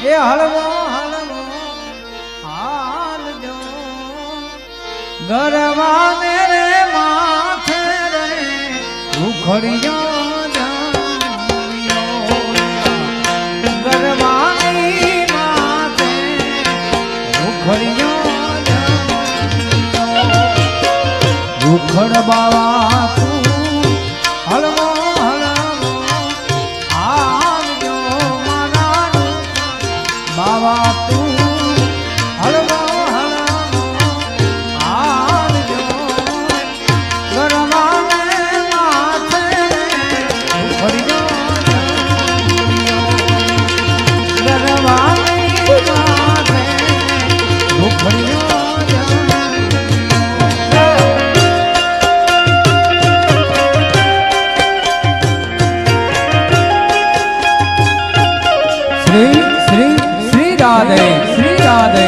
એ હળવો હળવો હાલજો ગરવાને રે માથે રે ઉખડિયો જમ્યો ગરવાની માથે ઉખડિયો જમ્યો ઉખડ બાવા તું હળવો હળવો આવજો મારા બાવા તું હળવો હળવો આવજો ગરવાને માથે ઉખડિયો ગરવાની માથે ઉખડિયો શ્રી શ્રી શ્રી રાધે શ્રી રાધે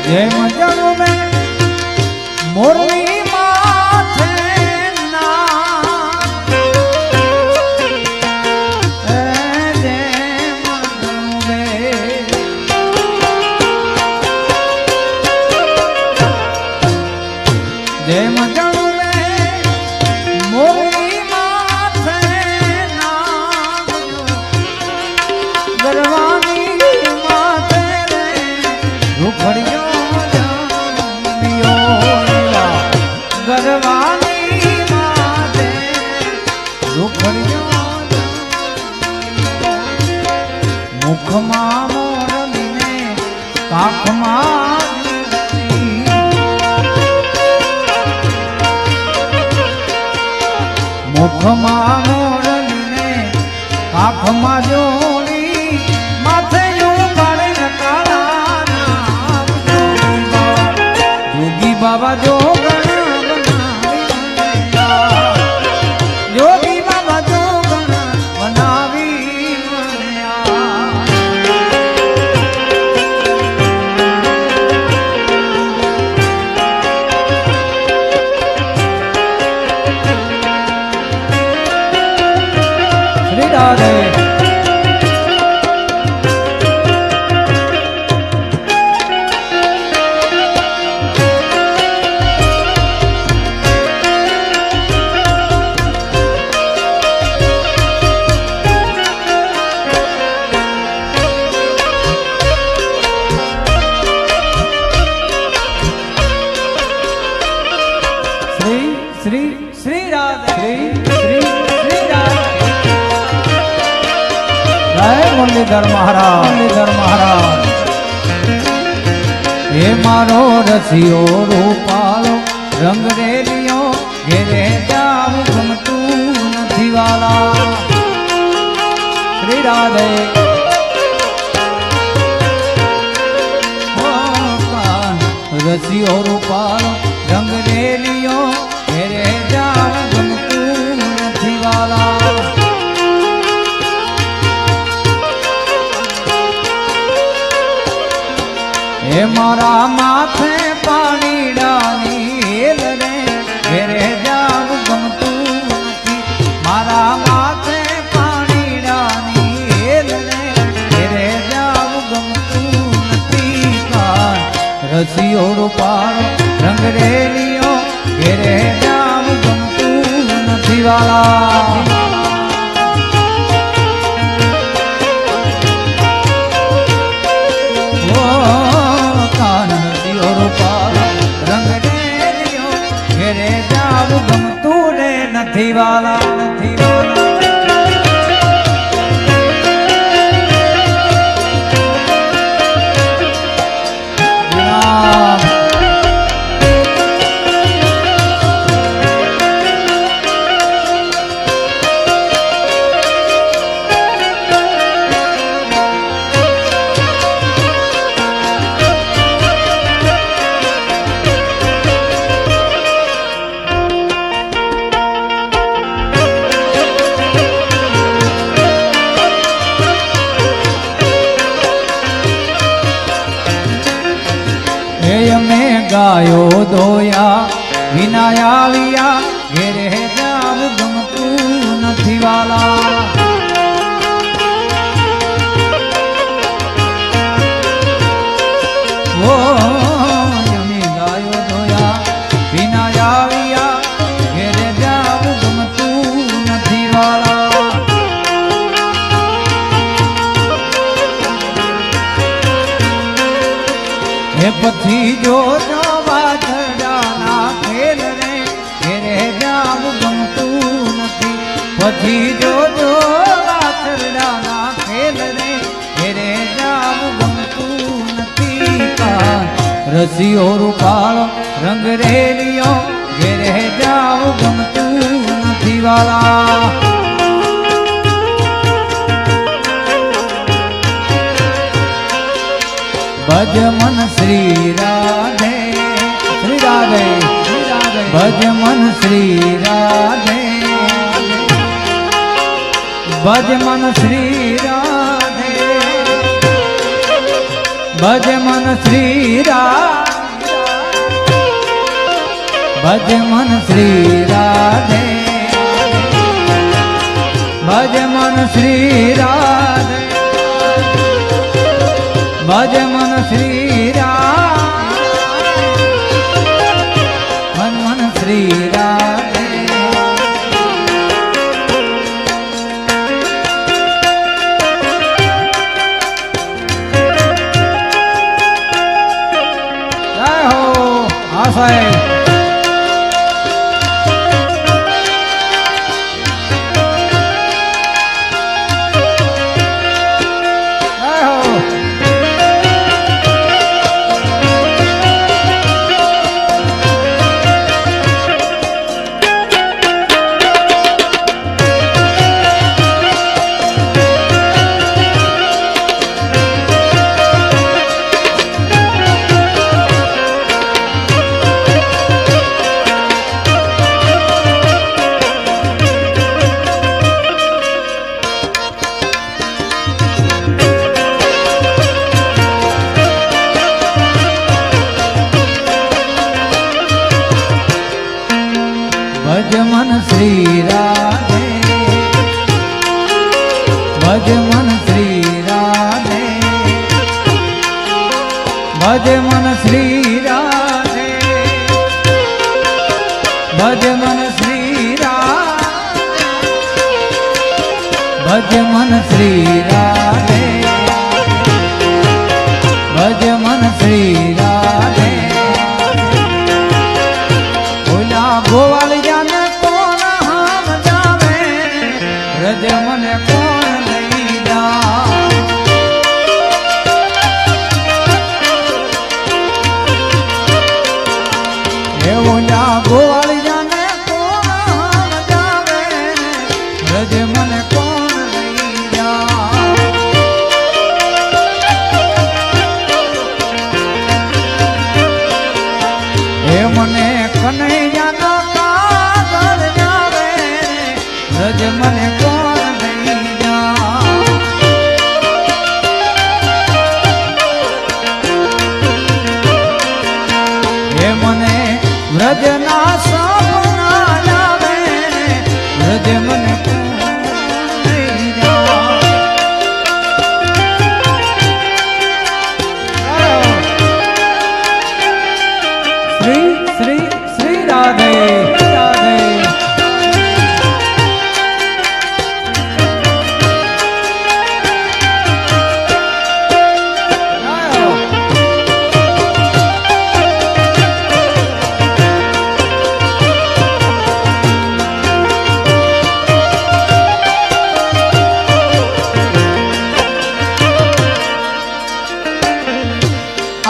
જય મજાનો મેં મોરલી માથે ના જય મજાનો મેં જય મજાનો મેં મોરલી માથે ના ગરવાની માથે રે ઉખડિયો ગરવાની માથે ઉખડિયો મુખમાં મોરલીને કાખમાં મુખમાં મોરલીને કાખમાં જોડી માથે ઉપાડે નકાળા જોગી બાબા જોગણ યોગી બાબા જોગણ બનાવી શ્રી રાધે શ્રી શ્રી રાધે શ્રી શ્રી શ્રી રાધે જય મુરલીધર મહારાજ મુરલીધર મહારાજ હે મારો રસિયો રૂપાલો રંગ રેલિયો ઘેરે જાવું ગમતું નથી વાલા શ્રી રાધે રસિયો રૂપાલો રંગ રેલિયો ઘેરે જાવું ગમતું નથી વાલા હે મારા માથે પાણી ડાની હેલ રે ઘેરે જાવું ગમતું નથી મારા માથે પાણી ડાની હેલ રે ઘેરે જાવું ગમતું નથી રસિયો રૂપાળો રંગ રેલિયો ઘેરે જાવું ગમતું નથી વાલા ગમતું રે નથી વાલા નથી વાલા ગાયો દોયા વિના આવ્યા ઘેરે જાવ ગમતું નથી વાલા ઓ અમે ગાયો દોયા વિના આવ્યા ઘેરે જાવ ગમતું નથી વાલા હે પછી જો વાછરડાના ખેલ રે ઘેરે જાવ ગમતું નથી પછી જો વાછરડાના ખેલ રે ઘેરે જાવ ગમતું નથી રસિયો રૂપાળો રંગ રેલિયો ઘેરે જાવ ગમતું નથી વાલા ભજ મન શ્રી રાધે શ્રી રાધે ભજ મન શ્રી રાધે ભજ મન શ્રી રાધે ભજ મન શ્રી રાધે ભજ મન શ્રી રાધે ભજ મન શ્રી રાધે ભજ મન શ્રી રાધે મન શ્રી રાધે જય હો હા સાહેબ ભજ મન શ્રી રાધે ભજ મન શ્રી રાધે ભજ મન શ્રી રાધે ભજ મન શ્રી રાધે ભજ મન શ્રી રાધે ભજ મન શ્રી રાધે ભોલા ગોવાળ રજ મને કોણ લઈ જા એવોલા ગોવાળિયાને કોણ જાવે રજ મને કોણ લઈ જા એ મને કનૈયાનો કાગળ જાવે રજ મને વ્રજના સપના આવે વ્રજ મને શ્રી શ્રી શ્રી રાધે રાધે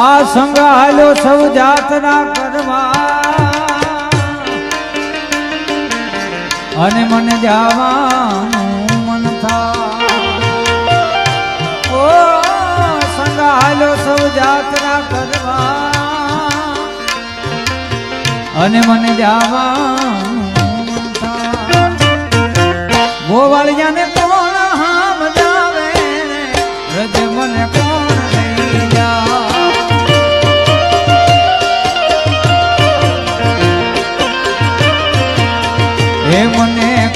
આ સંગાલો સૌ જાતના કરવા અને મને જવાનું મન થાય ઓ સંગાલો સૌ જાતના કરવા અને મને જવાનું મન થાય ગોવાળિયાને કોણ હામ જાવે રજ મને કોણ લઈ જા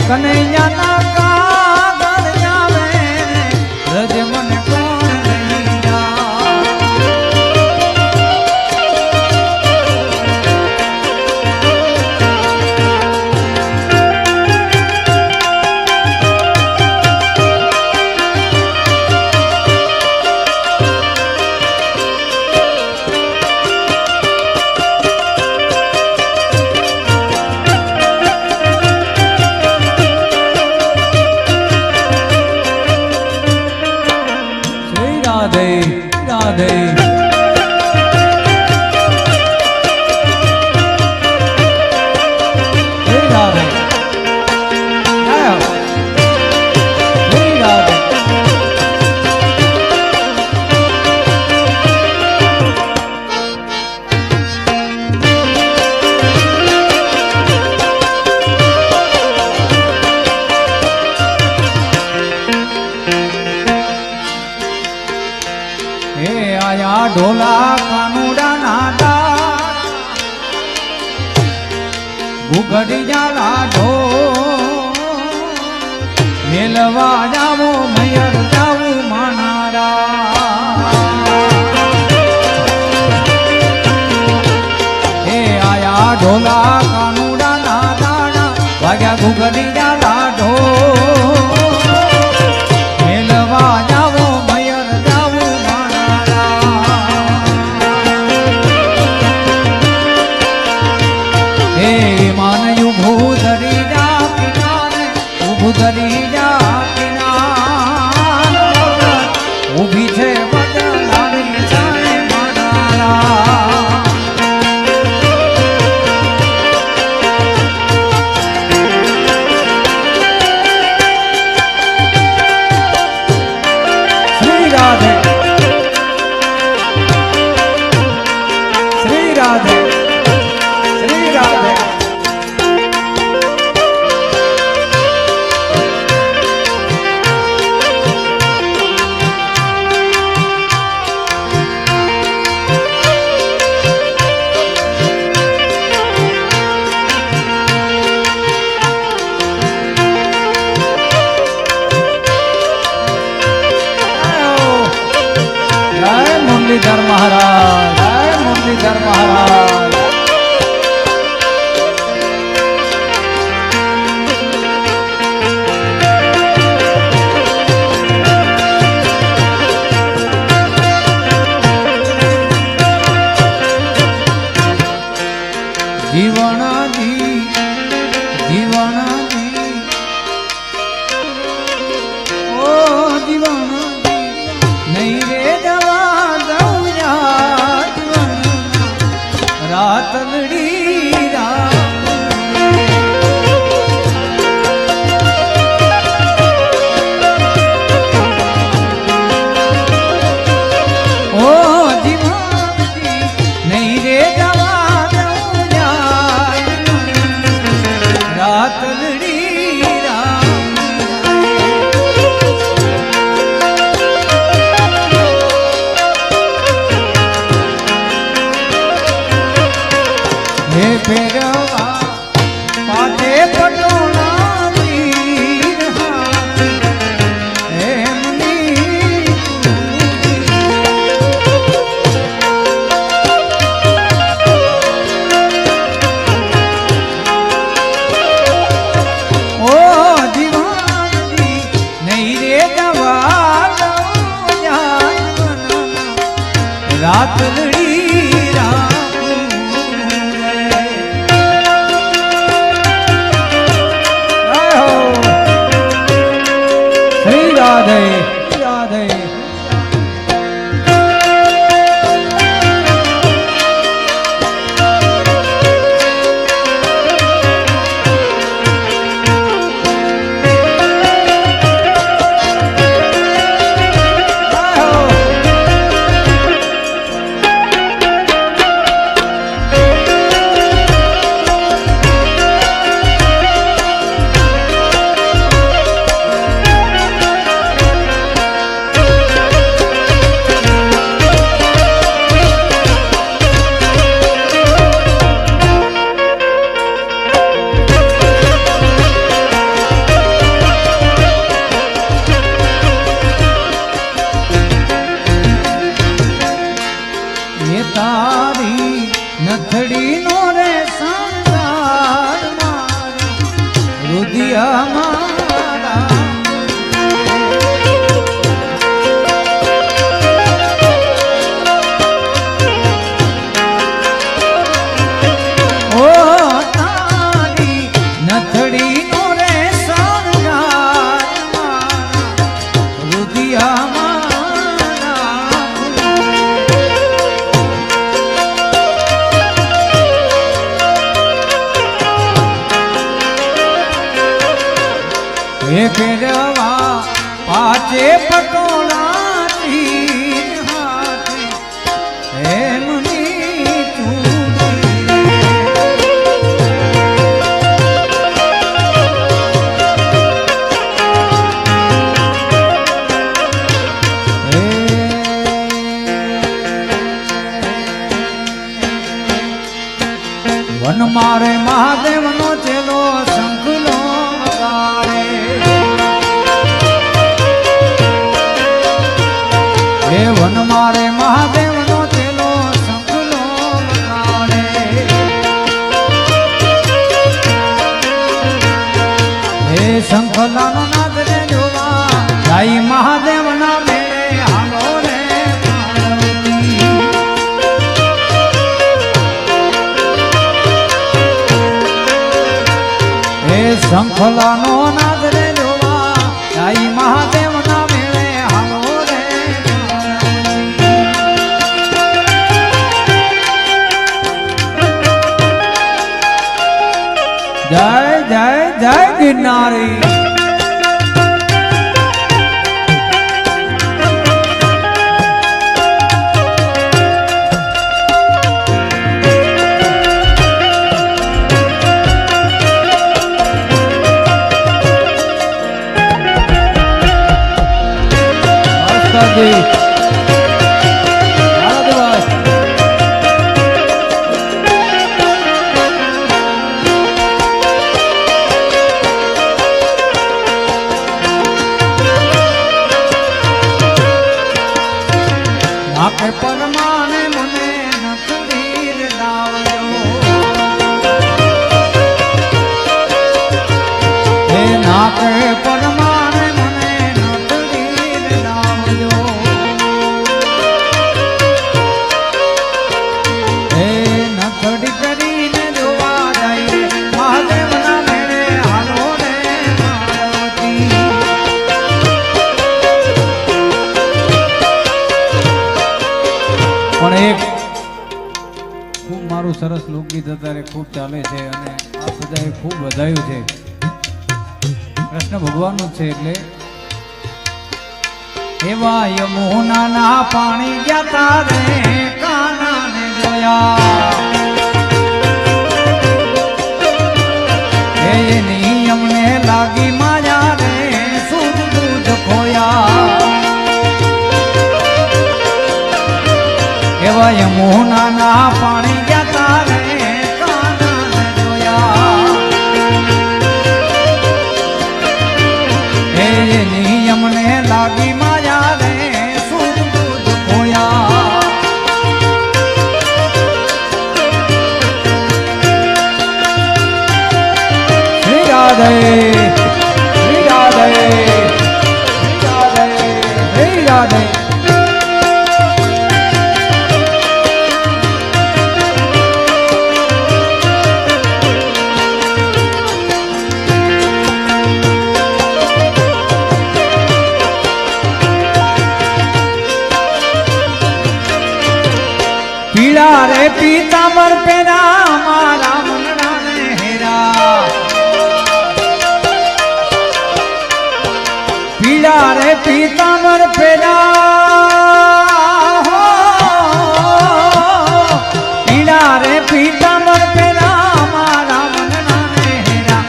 કનૈયાના કાગળ આવે રજ મને કોણ લઈ જાય. રાધે રાધે હે રાધે હે રાધે હે આયા ઢોલા કાનુડા નાડા ઘુઘડી જાલા ઢો મેલવા જાવો મયર જાવું માનારા. હે આયા ઢોલા કાનુડા નાડા વાગ્યા ઘુઘડી જાલા ઢો મેલવા જાવો મયર જાવું. હે માનયું ભૂધરી જા કિનારે ઉભુધરી જા કિનારે ઊભી છે બદલાવી જાય મારા. શ્રી રાધે શ્રી રાધે શ્રી રાધે હે ફેરવા પાછે પટોળા તીર હાથે હે મુની ચૂડી વન મારે મહાદેવ નો ચેલો શંખલો વગાડે હે વન મારે મહાદેવ નો ચેલો શંખલો વગાડે હે શંખલાનો નાદ રે જોવા જાય મહાદેવ ના મેળે હાલો રે પાર્વતી શંખલાનો નાદ રે જોવા જાય મહાદેવ ના મેળે હાલો રે જય જય જય ગિરનારી નાકે પરમાને મને નથડીર લાવ્યો હે નાકે પરમાને મને નથડીર લાવ્યો હે નથડી કરીને જોવા જાય મહાદેવ ના મેળે હાલો રે પાર્વતી પણ એક ખૂબ મારું સરસ લોકગીત અત્યારે ખૂબ ચાલે છે અને આ બધાએ ખૂબ વધાયું છે કૃષ્ણ ભગવાનનું છે એટલે એવા યમુનાના પાણી ગયા રે કાનાને જોયા એ નિયમને લાગી માયા રે સુધ દૂધ ખોયા એવા યમુનાના પાણી ગયા રે કાનાને જોયા એ નિયમને લાગી માયા રે સુધ દૂધ ખોયા શ્રી રાધે શ્રી રાધે શ્રી રાધે શ્રી રાધે પીળા રે પીતાંબર પેરા મારા મનડા ને હેરા પીળા રે પીતાંબર પેરા પીળા રે પીતાંબર પેરા મારા મનડા ને હેરા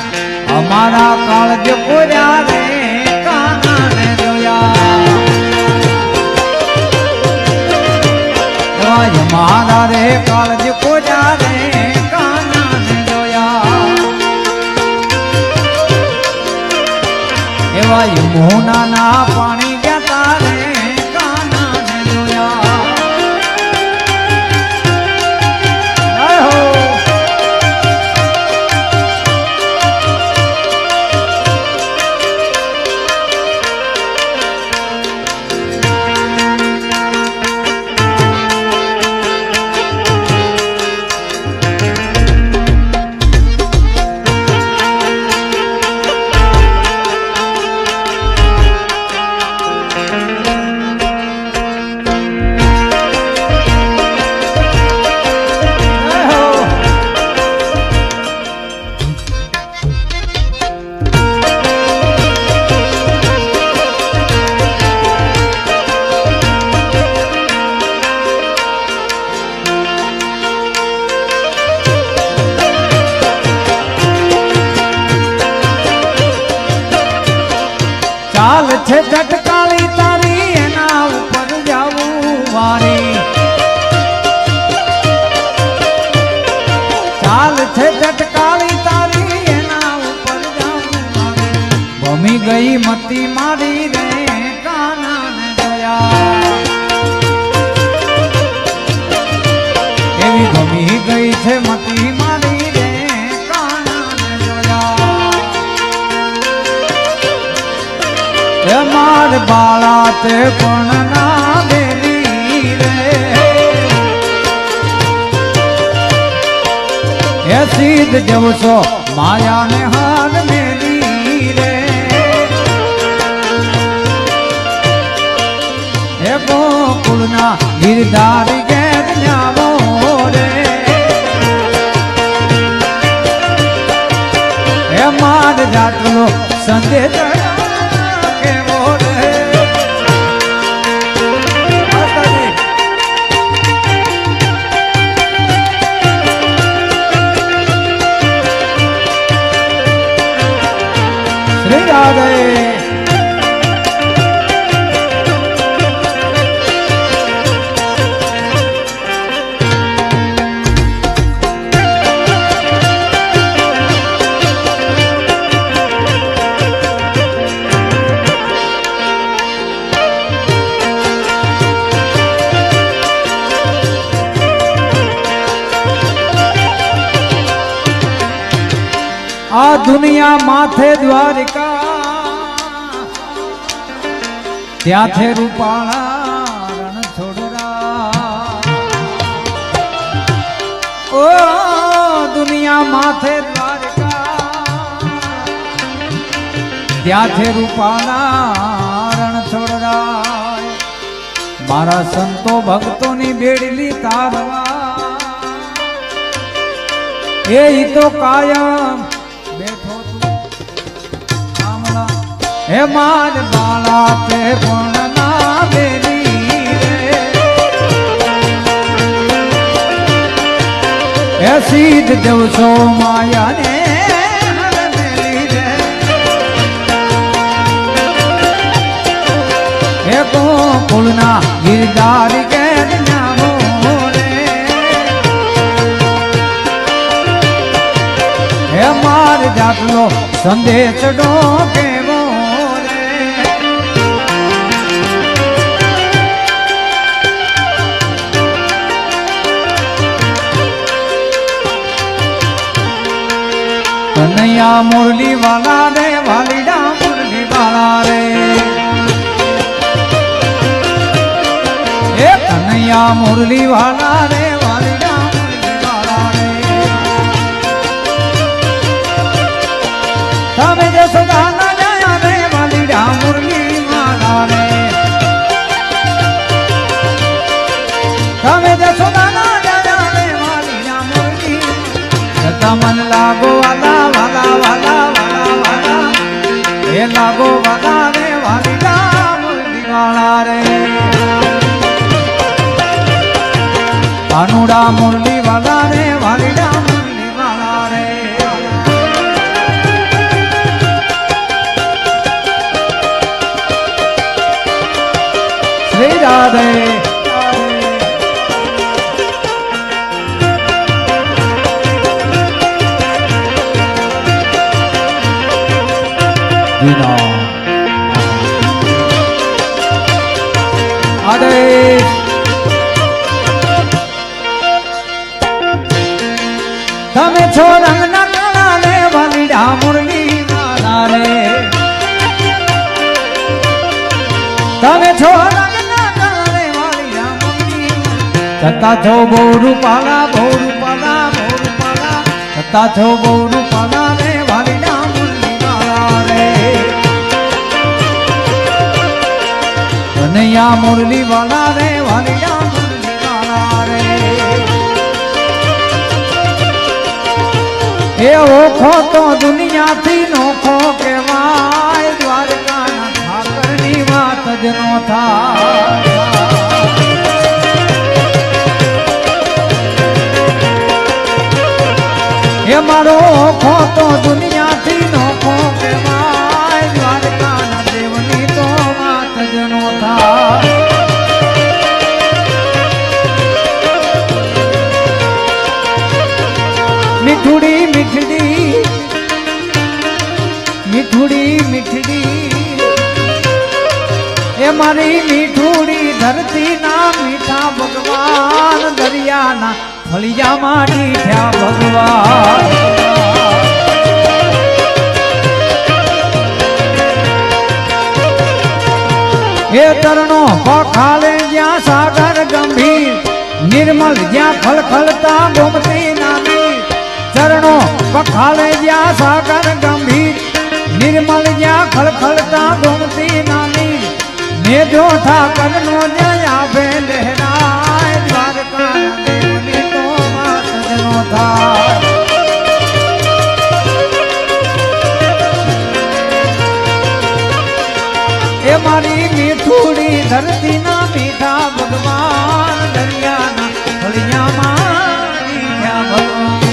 અમારા કાળજ કોર્યા રે કાના ને જોયા મારા રે કાળજ કોજા રે કાનાને જોયા એવા યમુનાના પાણી ગયા રે કાનાને જોયા જય હો ચાલ છે ચટકાળી તારી એના ઉપર જાવું વારી ચાલ છે ચટકાળી તારી એના ઉપર જાવું વારી ભમી ગઈ મતી મારી રે કાનાને જોયા એવી ભમી ગઈ છે મતી મારી રે કાનાને જોયા એ માર બાળા તે પણ ના દેવી રે એ સીધ જવશો માયાને હાર મેલી રે એ ગોકુળના ગિરધારી ઘેર ન્યાવો રે એ માર જાતલો સંદેશ આ દુનિયા માથે દ્વારિકા ત્યાંથી રૂપાળા રણ છોડરા ઓ દુનિયા માથે દ્વારિકા ત્યાંથી રૂપાળા રણ છોડરા મારા સંતો ભક્તોની બેડલી તારવા એ તો કાયમ બેઠો તું હે માર બાળા તે પણ ના દેવી રે એ સીધ જવશો માયાને હર મેલી રે હે ગોકુળના ગિરધારી ઘેર ન્યાવો રે હે માર જાતલો સંદેશડો કેવો કનૈયા મુરલી વાલા રે વાલીડા મુરલી વાલા રે એ કનૈયા મુરલી વાલા રે વાલીડા મુરલી વાલા રે તમે જે સદા ના જાયા રે વાલીડા મુરલી વાલા રે તમે જે સદા ના જાયા રે વાલીડા મુરલી મન લાગો વાલા વાલા વાલા વાલા વાલા એ લાગો વાલા રે વાલીડા મુરલી વાલા રે કાનુડા મુરલી વાલા રે વાલીડા મુરલી વાલા રે શ્રી રાધે આદેશ તમે છો રંગના કાળા રે વાલીડા મુરલી વાલા રે તમે છો રંગના કાળા રે વાલીડા મુરલી છતાં છો બહુ રૂપાલા બહુ રૂપાલા બહુ રૂપાલા છતાં છો બહુ રૂપાલા રે વાલીડા મુરલી વાલા રે કનૈયા મુરલી વાલા રે વાલીડા મુરલી વાલા રે એ ઓખો તો દુનિયાથી નોખો કહેવાય દ્વારકાના ઠાકરની વાત જ નો થાય એ મારો ઓખો તો દુનિયાથી નોખો કહેવાય દ્વારકાના દેવની મારી મીઠુડી ધરતી ના મીઠા ભગવાન દરિયાના ફળિયામાં મીઠા ભગવાન એ તરણો પખાલે જ્યાં સાગર ગંભીર નિર્મલ જ્યાં ખલખલતા ગોમતી નાની ચરણો પખાલે જ્યાં સાગર ગંભીર નિર્મલ જ્યાં ખલખલતા ગોમતી નાની ને જો ઠાકર નો જયા ભે લહેરાય દ્વારકા દેવની તો માત જનો થાય એ મારી મીઠુડી ધરતી ના મીઠા ભગવાન દરિયાના ફળિયામાં મીઠા ભગવાન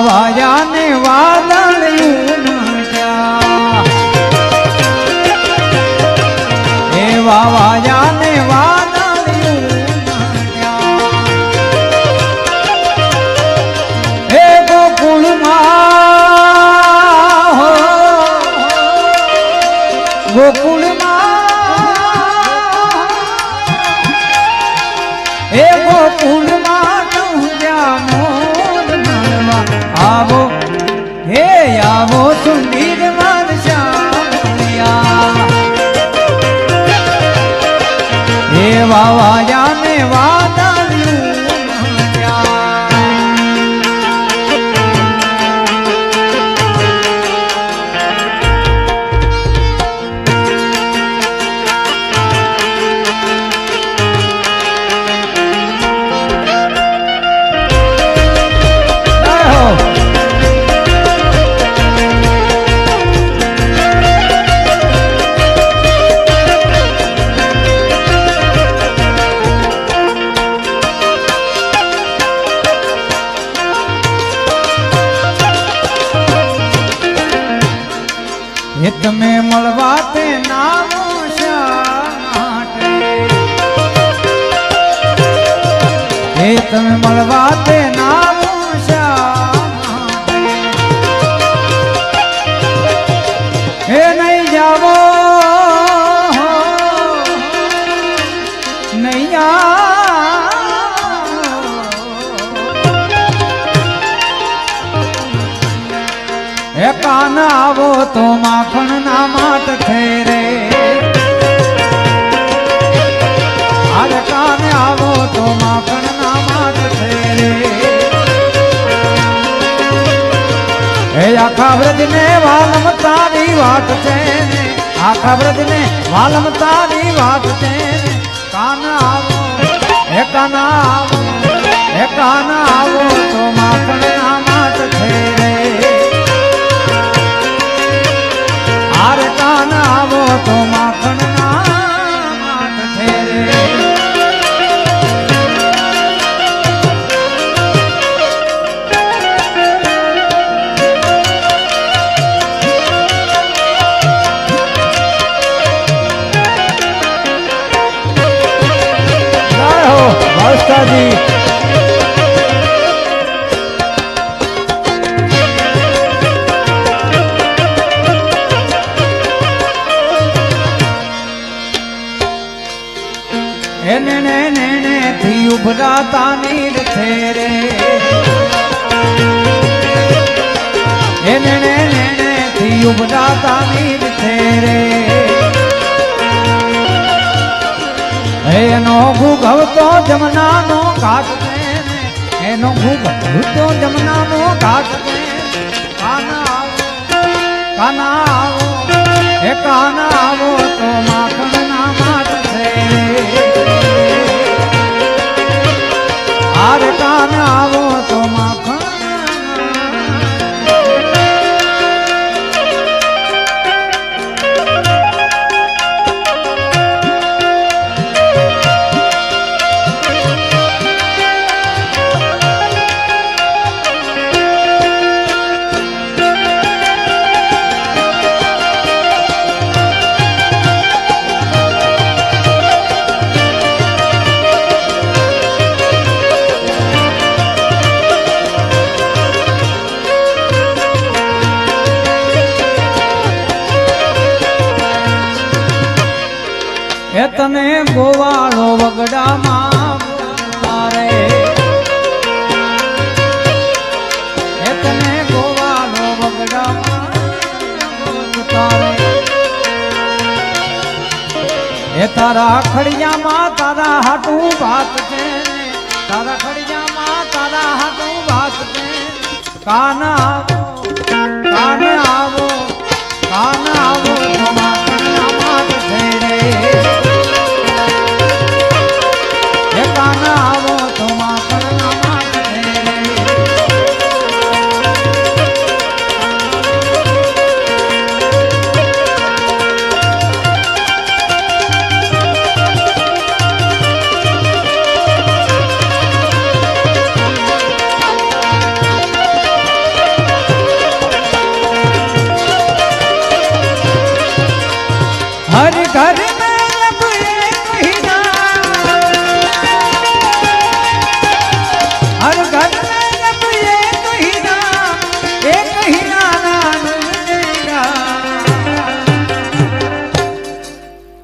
વાયા ને વાદળિયું નાટ્યા એ વાયા ને વાદળિયું નાટ્યા એ ગોકુળમાં હો ગોકુળમાં એ ગોકુળમાં ટુંડ્યા આવો હે આવો સુંદર માનશાયા હે વાવાયા ને વાદળિયું તમે મળવા તે નામો શા માટે તમે મળવા તે નામો શા હે નહીં જાવો નહીં હે કાન આવો તો માખણ ના માટ ખેરે આજ કાન આવો તો માખણ ના માટ ખેરે હે આખા વ્રજ ને વાલમ તારી વાત છે ને આખા વ્રજ ને વાલમ તારી વાત છે ને કાન આવો હે કાન આવો હે કાન આવો તો માખણ ના માટ ખેરે આરે કાન આવો તો માખણ ના માટ ખેરે જય હો વાસ્તાજી થી ઉભરાતા નીર થેરે એને થી ઉભરાતા નીર છે રે એનો ભૂગવતો જમનાનો ઘાટ છે એનો ભૂગવતો જમનાનો ઘાટ છે કાના આવો કાના આવો એ કાના આવો તો માખણના માટ છે આરે કાના આવો તો માખણ એ તને ગોવાળો વગડામાં તારે એ તને ગોવાળો વગડામાં તારે એ તારા ખડિયામાં તારા હાટું ભાત છે તારા ખડિયામાં તારા હાટું ભાત છે કાના આવો કાને આવો કાના આવો તમારા માત છે રે આવો તો માખણના માટ છે હર ઘર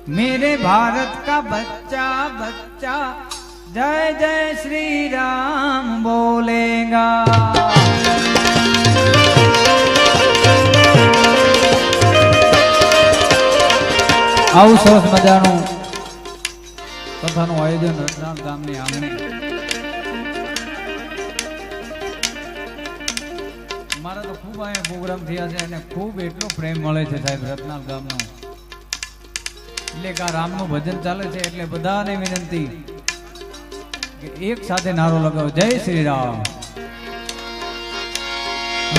मेरे भारत का बच्चा बच्चा जय जय श्री राम बोलेगा આવું સરસ મજાનું કથાનું આયોજન રતનાળ ગામની આંગણે મારા તો ખૂબ અહીંયા પ્રોગ્રામ થયા છે અને ખૂબ એટલો પ્રેમ મળે છે સાહેબ રતનાળ ગામનો એટલે કે આ રામનું ભજન ચાલે છે એટલે બધાને વિનંતી કે એક સાથે નારો લગાવો જય શ્રી રામ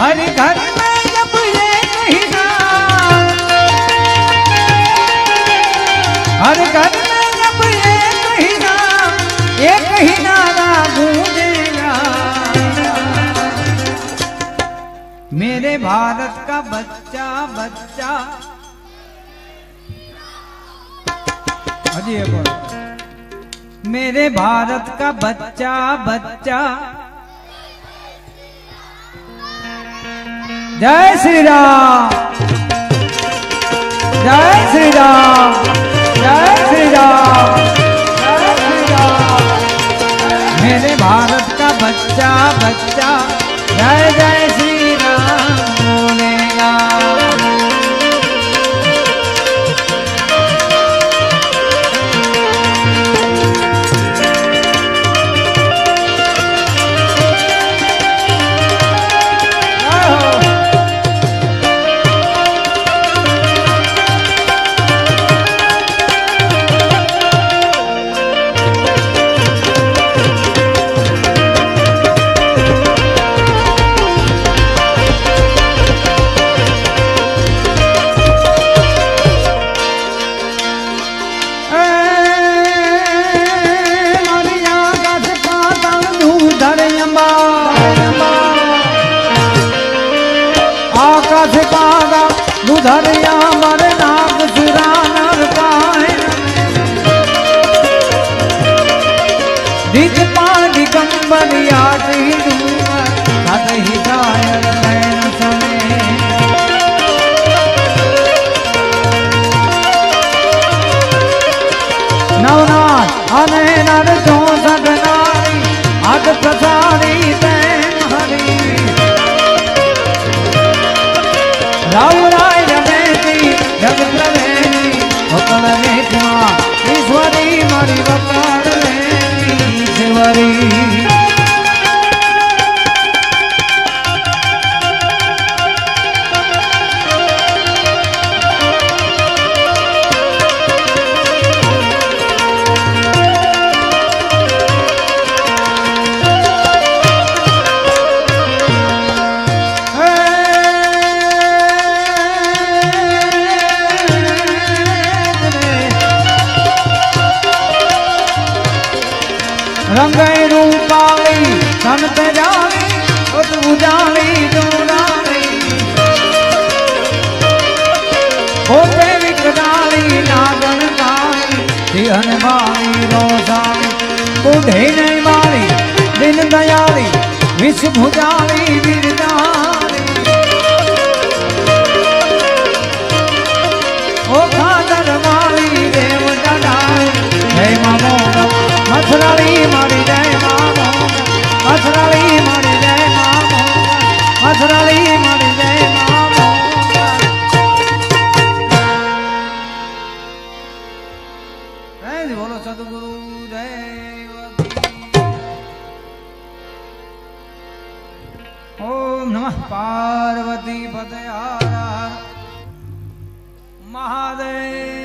હરિ ઘર મેં જબ ये नहीं नाम हर घर में जब ये नहीं नाम एक ही नारा गूंजेगा मेरे भारत का बच्चा बच्चा अजी एक और मेरे भारत का बच्चा बच्चा जय श्री राम जय श्री राम जय श्री राम जय श्री राम मेरे भारत का बच्चा बच्चा जय जय श्री राम बोलेगा आकाश पागा दुधरिया मर नाग सुरानर पाए दिज पानी कंबरिया ही दायर नैन समे नवनाथ अने नर जो सगनारी अद प्रसारी तैन हरी राव राय રંગઈ રૂપાળી સંત જાણી ઉજાણી જોડાણી પોતે વિકરાળી નાગણ કાળી સિંહન માળી રોસાણી બુઢે ને માળી દિન દયાળી વિષ ભુજાળી વિરજાળી ઓ ખાદર માળી દેવ દાદાળી જય મામો મથરાળી મારી જય મામો મથરાળી મારી જય મામો મથરાળી મારી જય મામો જય બોલો સદગુરુ દેવ ઓમ નમઃ પાર્વતી પતય હર મહાદેવ